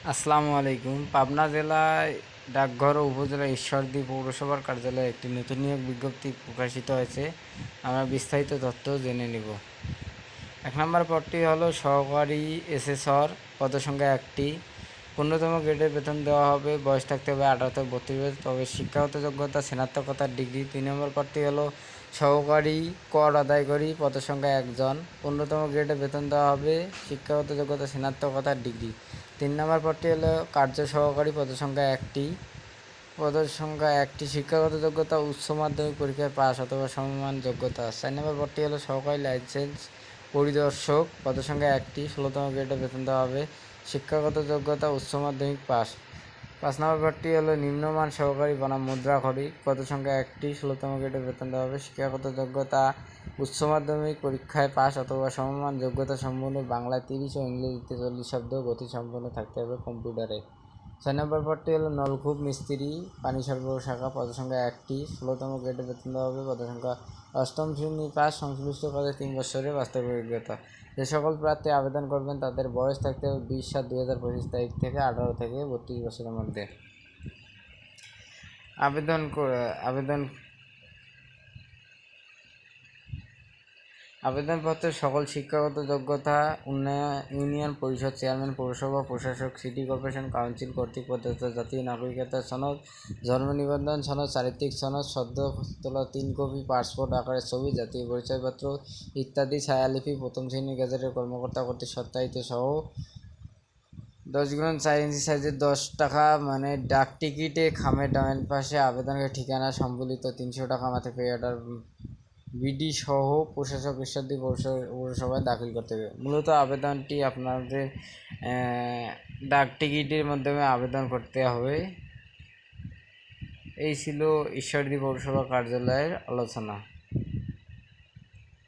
আসসালামু আলাইকুম। পাবনা জেলায় ডাকঘর ও উপজেলা ঈশ্বরদী পৌরসভার কার্যালয়ে একটি নতুন নিয়োগ বিজ্ঞপ্তি প্রকাশিত হয়েছে। আমরা বিস্তারিত তথ্য জেনে নিব। ১ নম্বর পদটি হলো সহকারী এসেসর, পদসংখ্যা ১টি। ১৫তম গ্রেডের বেতন দেওয়া হবে। বয়স থাকতে হবে ১৮ থেকে ৩২ বছর। তবে শিক্ষাগত যোগ্যতা স্নাতকোত্তর ডিগ্রি। ৩ নম্বর পদটি হলো সহকারী কর আদায়কারী, পদসংখ্যা ১ জন। ১৫তম গ্রেডে বেতন দেওয়া হবে। শিক্ষাগত যোগ্যতা স্নাতকোত্তর ডিগ্রি। ৩ নম্বর পদটি হলো কার্য সহকারী, পদসংখ্যা ১টি। শিক্ষাগত যোগ্যতা উচ্চ মাধ্যমিক পরীক্ষায় পাস অথবা সমমান যোগ্যতা। ৪ নম্বর পদটি হলো সহকারী লাইসেন্স পরিদর্শক, পদসংখ্যা ১টি। ১৬তম গ্রেডে বেতন দেওয়া হবে। শিক্ষাগত যোগ্যতা উচ্চ মাধ্যমিক পাস। ৫ নম্বর পদটি হলো নিম্নমান সহকারী বনাম মুদ্রাক্ষরিক, পদসংখ্যা ১টি। ১৬তম গ্রেডে বেতন দেওয়া হবে। শিক্ষাগত যোগ্যতা উচ্চ মাধ্যমিক পরীক্ষায় পাস অথবা সমমান যোগ্যতা সম্পন্ন, বাংলায় ৩০ ও ইংরেজিতে ৪০ শব্দ গতি সম্পন্ন থাকতে হবে কম্পিউটারে। ৬ নম্বর পদটি হলো নলকূপ মিস্ত্রি, পানি সরবরাহ শাখা, পদসংখ্যা ১টি। ১৬তম গ্রেডে বেতন দেওয়া হবে। পদসংখ্যা অষ্টম শ্রেণী পাস, সংশ্লিষ্ট কাজে ৩ বছরের বাস্তব অভিজ্ঞতা। যে সকল প্রার্থী আবেদন করবেন তাদের বয়স থাকতে হবে ২০/৭/২০২৫ তারিখ থেকে ১৮ থেকে ৩২ বছরের মধ্যে। আবেদন আবেদন আবেদনপত্রের সকল শিক্ষাগত যোগ্যতা ইউনিয়ন পরিষদ চেয়ারম্যান, পৌরসভা প্রশাসক, সিটি কর্পোরেশন কাউন্সিল কর্তৃক প্রদত্ত জাতীয় নাগরিকতা সনদ, জন্ম নিবন্ধন সনদ, চারিত্রিক সনদ, সদ্য তোলা ৩ কপি পাসপোর্ট আকারের ছবি, জাতীয় পরিচয়পত্র ইত্যাদি ছায়ালিপি প্রথম শ্রেণীর গেজেটের কর্মকর্তা কর্তৃক সত্যায়িত সহ 10x4 ইঞ্চি সাইজের ১০ টাকা ডাক টিকিটে খামের ডান পাশে আবেদনের ঠিকানা সম্বলিত ৩০০ টাকা মাথায় পে অর্ডার বিডি সহ প্রশাসক ঈশ্বরদী পৌরসভায় দাখিল করতে হবে। মূলত আবেদনটি আপনাদের ডাক টিকিটের মাধ্যমে আবেদন করতে হবে। এই ছিল ঈশ্বরদী পৌরসভা কার্যালয়ের আলোচনা।